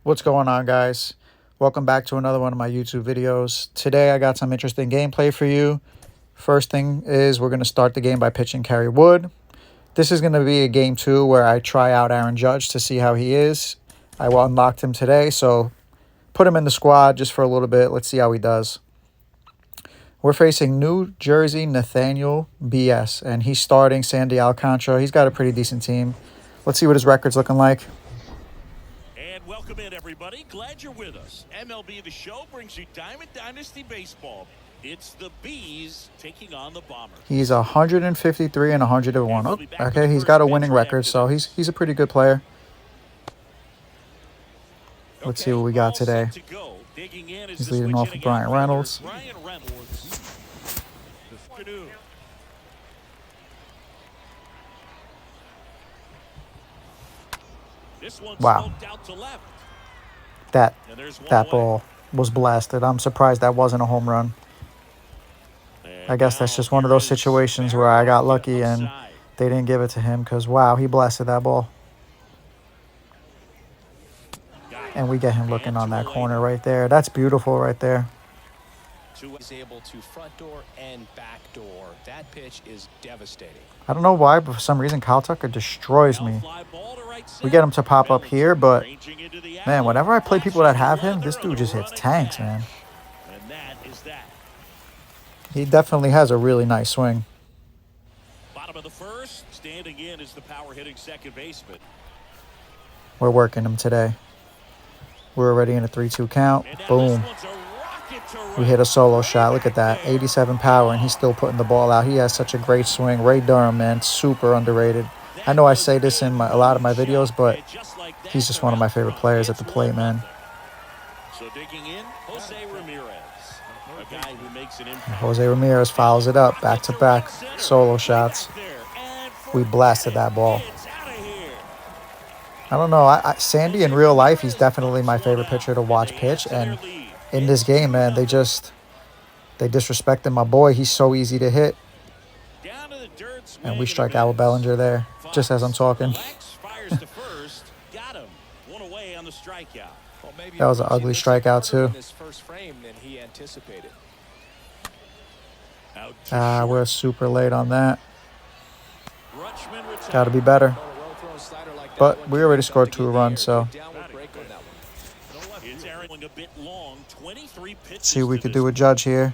What's going on, guys? Welcome back to another one of my YouTube videos. Today I got some interesting gameplay for you. First thing is we're going to start the game by pitching Kerry Wood. This is going to be a game 2 where I try out Aaron Judge to see how he is. I unlocked him today, so put him in the squad just for a little bit. Let's see how he does. We're facing New Jersey Nathaniel BS, and he's starting Sandy Alcantara. He's got a pretty decent team. Let's see what his record's looking like. Welcome in, everybody. Glad you're with us. MLB The Show brings you Diamond Dynasty Baseball. It's the Bees taking on the Bombers. He's 153 and 101. Oh, okay, he's got a winning record, so he's a pretty good player. Let's see what we got today. He's leading off with Brian Reynolds. Wow. That ball was blasted. I'm surprised that wasn't a home run. I guess that's just one of those situations where I got lucky and they didn't give it to him because, wow, he blasted that ball. And we get him looking on that corner right there. That's beautiful right there. Is able to front door and back door. That pitch is devastating. I don't know why, but for some reason Kyle Tucker destroys me. We get him to pop up here, but man, whenever I play people that have him, this dude just hits tanks, man. He definitely has a really nice swing. Bottom of the first, standing in is the power hitting second baseman. We're working him today. We're already in a 3-2 count. Boom. We hit a solo shot. Look at that. 87 power, and he's still putting the ball out. He has such a great swing. Ray Durham, man, super underrated. I know I say this in a lot of my videos, but he's just one of my favorite players at the plate, man. So digging in, Jose Ramirez, a guy who makes an impact. Jose Ramirez fouls it up, back-to-back solo shots. We blasted that ball. I don't know. Sandy in real life, he's definitely my favorite pitcher to watch pitch, and in this game, man, they disrespected my boy. He's so easy to hit. And we strike out with Bellinger there, just as I'm talking. That was an ugly strikeout, too. We're super late on that. Got to be better. But we already scored 2 runs, so let's see what we could do with Judge here.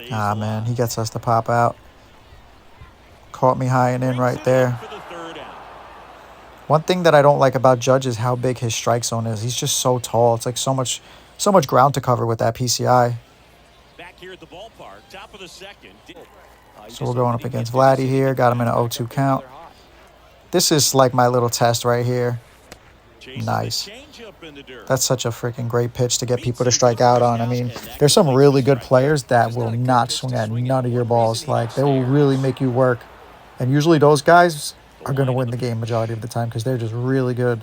Man, he gets us to pop out. Caught me high and in right there. One thing that I don't like about Judge is how big his strike zone is. He's just so tall. It's like so much ground to cover with that PCI. So we're going up against Vladdy here. Got him in an 0-2 count. This is like my little test right here. Nice. That's such a freaking great pitch to get people to strike out on. I mean, there's some really good players that will not swing at none of your balls. Like, they will really make you work. And usually those guys are going to win the game majority of the time because they're just really good.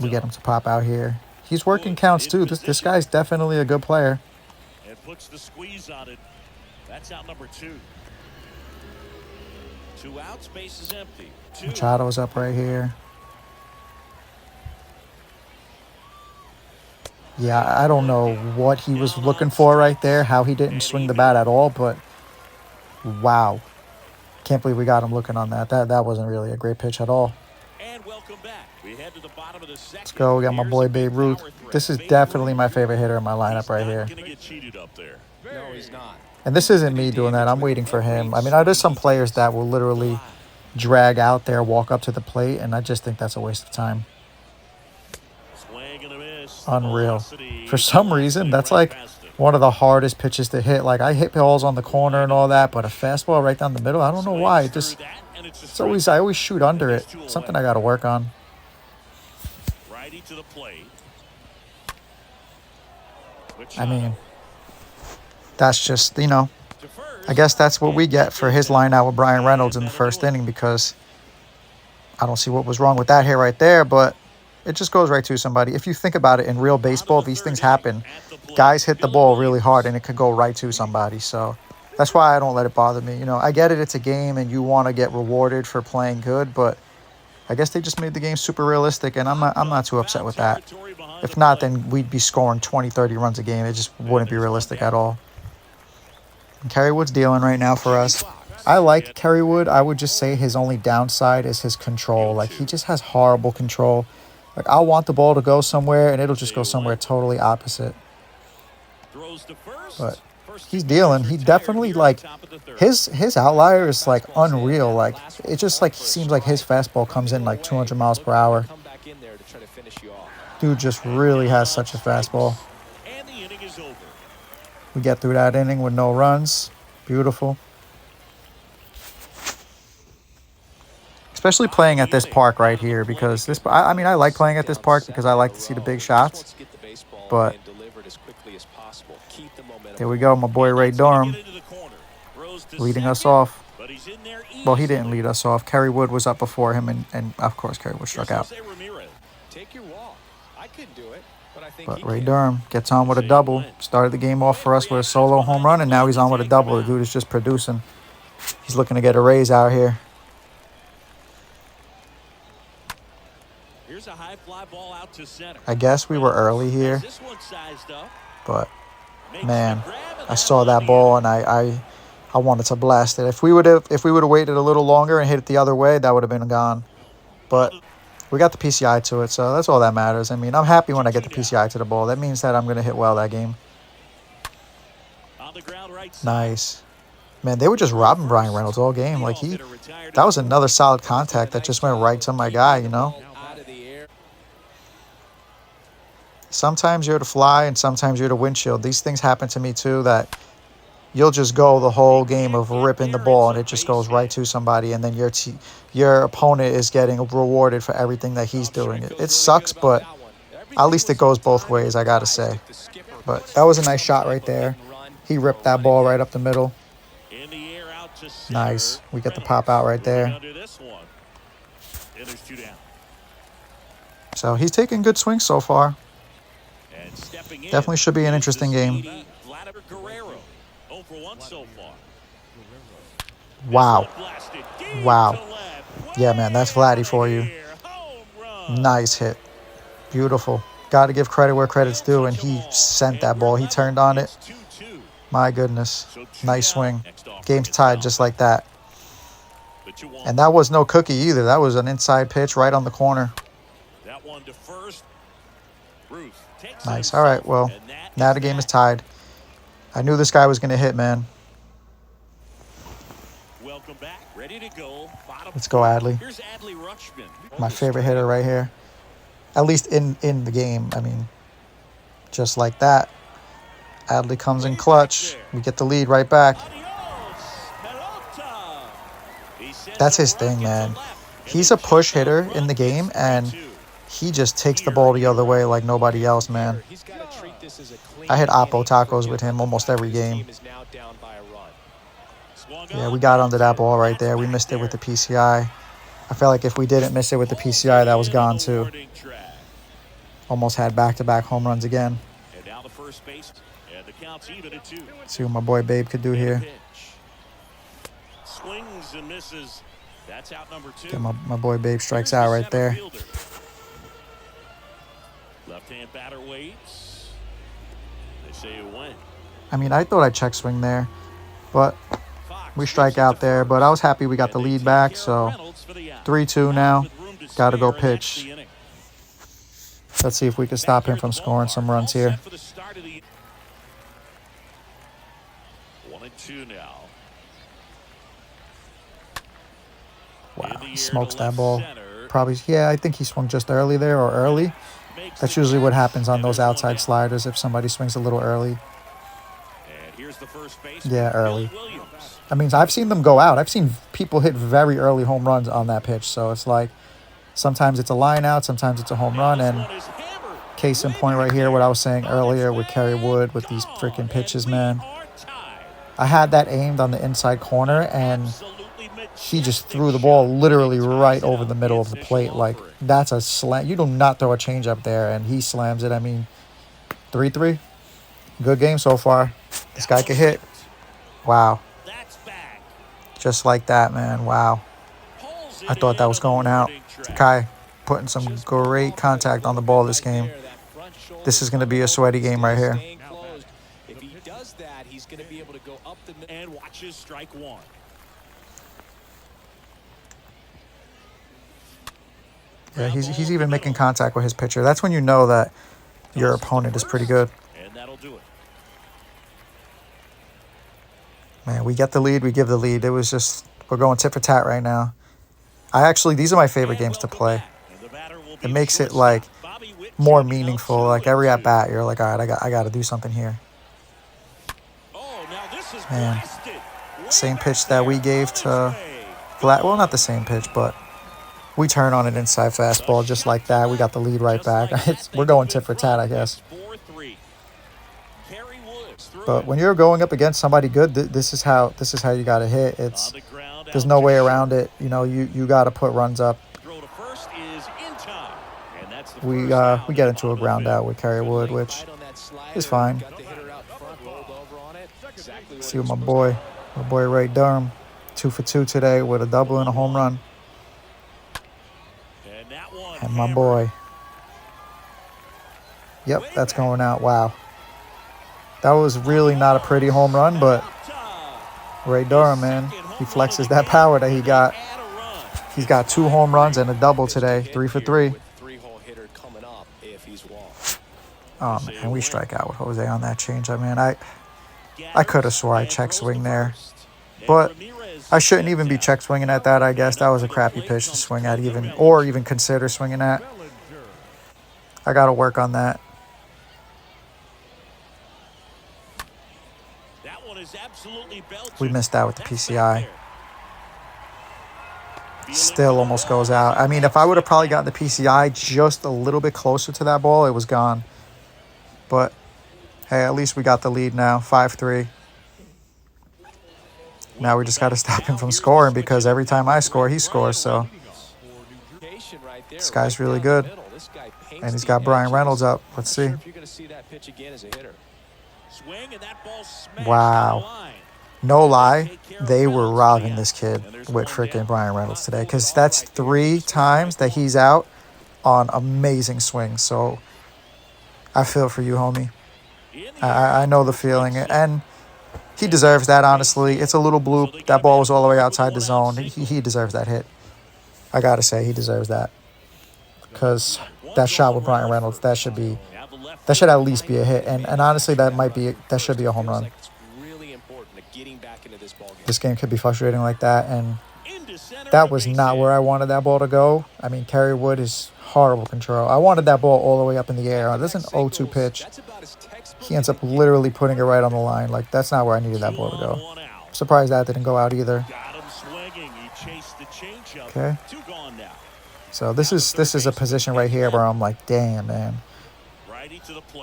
We get him to pop out here. He's working counts, too. This guy's definitely a good player. It puts the squeeze on it. That's out number 2. 2 outs, base is empty. Machado's up right here. Yeah, I don't know what he was looking for right there, how he didn't swing the bat at all, but wow. Can't believe we got him looking on that. That wasn't really a great pitch at all. And welcome back. We head to the bottom of the second. Let's go. We got my boy Babe Ruth. This is definitely my favorite hitter in my lineup right here. No, he's not. And this isn't me doing that. I'm waiting for him. I mean, there's some players that will literally drag out there, walk up to the plate, and I just think that's a waste of time. Unreal. For some reason, that's like one of the hardest pitches to hit. Like, I hit balls on the corner and all that, but a fastball right down the middle, I don't know why. I always shoot under it. Something I got to work on. I mean, that's just, I guess that's what we get for his line out with Brian Reynolds in the first inning, because I don't see what was wrong with that hit right there, but it just goes right to somebody. If you think about it, in real baseball, these things happen. Guys hit the ball really hard, and it could go right to somebody. So that's why I don't let it bother me. I get it. It's a game, and you want to get rewarded for playing good, but I guess they just made the game super realistic, and I'm not too upset with that. If not, then we'd be scoring 20, 30 runs a game. It just wouldn't be realistic at all. And Kerrywood's dealing right now for us. I like Kerrywood. I would just say his only downside is his control. Like, he just has horrible control. Like, I'll want the ball to go somewhere, and it'll just go somewhere totally opposite. But he's dealing. He definitely, like, his outlier is, like, unreal. Like, it just, like, seems like his fastball comes in, like, 200 miles per hour. Dude just really has such a fastball. We get through that inning with no runs. Beautiful. Especially playing at this park right here, because this, I mean, I like playing at this park because I like to see the big shots. But there we go, my boy Ray Durham leading us off. Well, he didn't lead us off. Kerrywood was up before him, and of course, Kerrywood struck out. But Ray Durham gets on with a double. Started the game off for us with a solo home run, and now he's on with a double. The dude is just producing. He's looking to get a raise out here. I guess we were early here, but man, I saw that ball and I wanted to blast it. If we would have waited a little longer and hit it the other way, that would have been gone. But we got the PCI to it, so that's all that matters. I mean, I'm happy when I get the PCI to the ball. That means that I'm going to hit well that game. Nice. Man, they were just robbing Brian Reynolds all game. Like, that was another solid contact that just went right to my guy, you know? Sometimes you're the fly and sometimes you're the windshield. These things happen to me too, that you'll just go the whole game of ripping the ball and it just goes right to somebody, and then your opponent is getting rewarded for everything that he's doing. It sucks, but at least it goes both ways, I gotta say. But that was a nice shot right there. He ripped that ball right up the middle. Nice. We get the pop out right there. So he's taking good swings so far. Definitely should be an interesting game. Wow. Wow. Yeah, man, that's Vladdy for you. Nice hit. Beautiful. Got to give credit where credit's due, and he sent that ball. He turned on it. My goodness. Nice swing. Game's tied just like that. And that was no cookie either. That was an inside pitch right on the corner. Nice. All right, well, now the game is tied. I knew this guy was going to hit, man. Let's go, Adley. My favorite hitter right here. At least in the game. I mean, just like that. Adley comes in clutch. We get the lead right back. That's his thing, man. He's a push hitter in the game, and he just takes the ball the other way like nobody else, man. I hit Oppo tacos with him almost every game. Yeah, we got under that ball right there. We missed it with the PCI. I felt like if we didn't miss it with the PCI, that was gone too. Almost had back-to-back home runs again. See what my boy Babe could do here. Okay, my boy Babe strikes out right there. Left-hand batter waits. They say it went. I mean, I thought I check swing there, but we strike out there. But I was happy we got the lead back, so 3-2 now. Got to go pitch. Let's see if we can stop him from scoring some runs here. 1-2 now. Wow, he smokes that ball. Probably, yeah, I think he swung just early there, or early. That's usually what happens on those outside sliders if somebody swings a little early. Yeah, early. I mean, I've seen them go out. I've seen people hit very early home runs on that pitch. So it's like sometimes it's a line out, sometimes it's a home run. And case in point right here, what I was saying earlier with Kerrywood with these freaking pitches, man. I had that aimed on the inside corner, and he just threw the ball literally right over the middle of the plate. Like, that's a slam. You do not throw a changeup there, and he slams it. I mean, 3-3. Good game so far. This guy can hit. Wow. Just like that, man. Wow. I thought that was going out. Kai putting some great contact on the ball this game. This is going to be a sweaty game right here. If he does that, he's going to be able to go up the middle and watches strike one. Yeah, he's even making contact with his pitcher. That's when you know that your opponent is pretty good. And that'll do it. Man, we get the lead, we give the lead. It was just, we're going tit for tat right now. These are my favorite games to play. It makes it like more meaningful. Like every at bat, you're like, all right, I got to do something here. Man, same pitch that we gave to Vlad. Well, not the same pitch, but we turn on an inside fastball just like that. We got the lead right back. We're going tit for tat, I guess. But when you're going up against somebody good, this is how you got to hit. There's no way around it. You know, you got to put runs up. We get into a ground out with Kerry Wood, which is fine. See what my boy Ray Durham, 2 for 2 today with a double and a home run. And my boy. Yep, that's going out. Wow. That was really not a pretty home run, but Ray Durham, man, he flexes that power that he got. He's got 2 home runs and a double today, 3 for 3. Oh, man, we strike out with Jose on that changeup, man. I could have swore I check swing there, but I shouldn't even be check swinging at that, I guess. That was a crappy pitch to swing at even consider swinging at. I got to work on that. We missed out with the PCI. Still almost goes out. I mean, if I would have probably gotten the PCI just a little bit closer to that ball, it was gone. But, hey, at least we got the lead now, 5-3. Now we just got to stop him from scoring because every time I score, he scores. So this guy's really good. And he's got Brian Reynolds up. Let's see. Wow. No lie, they were robbing this kid with freaking Brian Reynolds today because that's 3 times that he's out on amazing swings. So I feel for you, homie. I know the feeling. And he deserves that, honestly. It's a little bloop. That ball was all the way outside the zone. He deserves that hit. I got to say, he deserves that. Because that shot with Brian Reynolds, that should at least be a hit. And honestly, that should be a home run. This game could be frustrating like that, and that was not where I wanted that ball to go. I mean, Kerry Wood is horrible control. I wanted that ball all the way up in the air. That's an 0-2 pitch. He ends up literally putting it right on the line. Like, that's not where I needed that ball to go. I'm surprised that didn't go out either. Okay. So this is a position right here where I'm like, damn, man.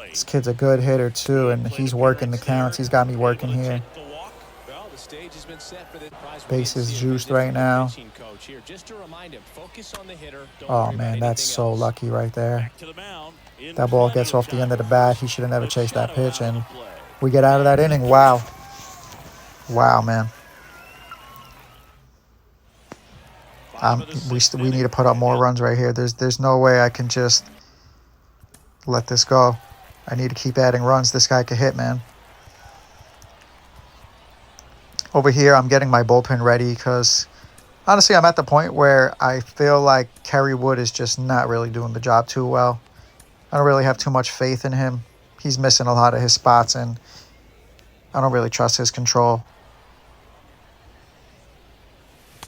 This kid's a good hitter, too, and he's working the counts. He's got me working here. Base is juiced right now. Oh, man, that's so lucky right there. That ball gets off the end of the bat. He should have never chased that pitch, and we get out of that inning. Wow. Wow, man. We need to put up more runs right here. There's no way I can just let this go. I need to keep adding runs. This guy could hit, man. Over here, I'm getting my bullpen ready because, honestly, I'm at the point where I feel like Kerry Wood is just not really doing the job too well. I don't really have too much faith in him. He's missing a lot of his spots, and I don't really trust his control.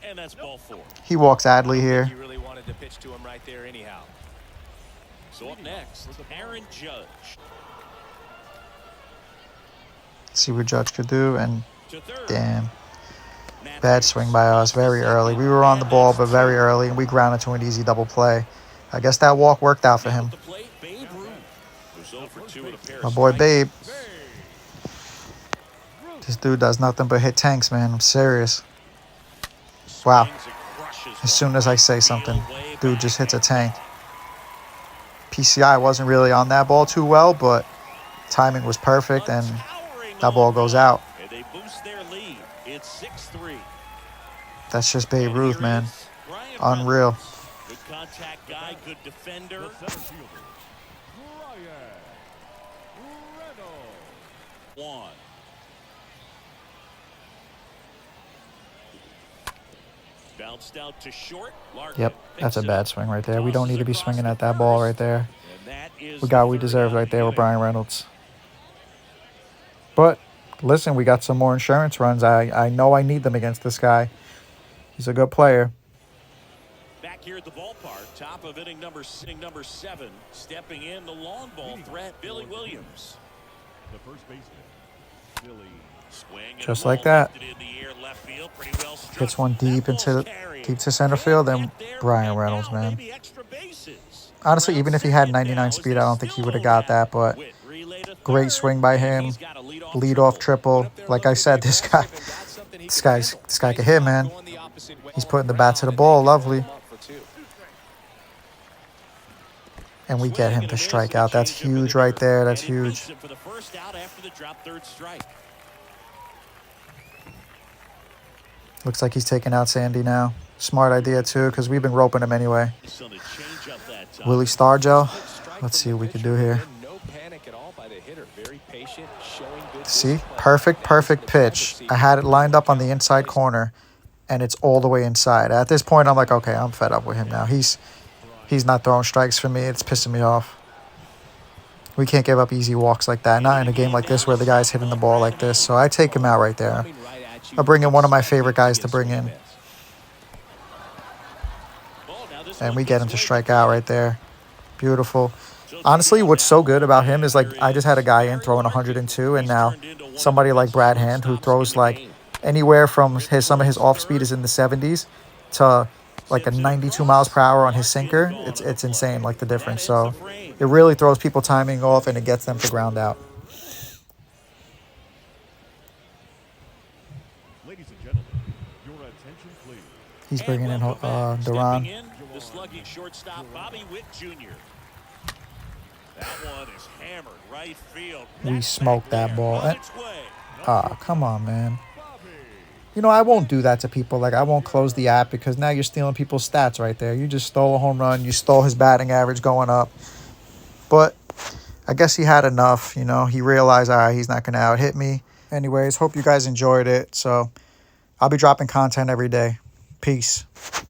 And that's ball 4. He walks Adley here. You really wanted to pitch to him right there anyhow. So up next, Aaron Judge. See what Judge could do, and damn. Bad swing by us very early. We were on the ball, but very early, and we grounded to an easy double play. I guess that walk worked out for him. My boy Babe. This dude does nothing but hit tanks, man. I'm serious. Wow. As soon as I say something, dude just hits a tank. PCI wasn't really on that ball too well, but timing was perfect, and that ball goes out. That's just Babe Ruth, man. Unreal. good defender. One. Bounced out to short. Yep, that's a bad swing right there. We don't need to be swinging at that ball right there. We got what we deserved right there with Brian Reynolds. But listen, we got some more insurance runs. I know I need them against this guy. He's a good player. Back here at the ballpark, top of inning number 7, stepping in the long ball threat, Billy Williams. The first baseman, Billy. Just like that. Hits one deep to center field, and Brian Reynolds, man. Honestly, even if he had 99 speed, I don't think he would have got that, but great swing by him. Lead-off triple. Like I said, this guy can hit, man. He's putting the bat to the ball. Lovely. And we get him to strike out. That's huge right there. That's huge. Looks like he's taking out Sandy now. Smart idea, too, because we've been roping him anyway. Willie Stargell. Let's see what we can do here. See? Perfect pitch. I had it lined up on the inside corner, and it's all the way inside. At this point, I'm like, okay, I'm fed up with him now. He's not throwing strikes for me. It's pissing me off. We can't give up easy walks like that. Not in a game like this where the guy's hitting the ball like this. So I take him out right there. I'll bring in one of my favorite guys to bring in. And we get him to strike out right there. Beautiful. Honestly, what's so good about him is, like, I just had a guy in throwing 102, and now somebody like Brad Hand, who throws, like, anywhere from some of his off-speed is in the 70s to, like, a 92 miles per hour on his sinker. It's insane, like, the difference. So it really throws people timing off, and it gets them to ground out. Ladies and gentlemen, your attention, please. He's bringing in Duran. The slugging shortstop, Bobby Witt Jr. That one is hammered right field. We smoked that ball. Come on, man. You know, I won't do that to people. Like, I won't close the app because now you're stealing people's stats right there. You just stole a home run. You stole his batting average going up. But I guess he had enough. You know, he realized, all right, he's not going to out-hit me. Anyways, hope you guys enjoyed it. So I'll be dropping content every day. Peace.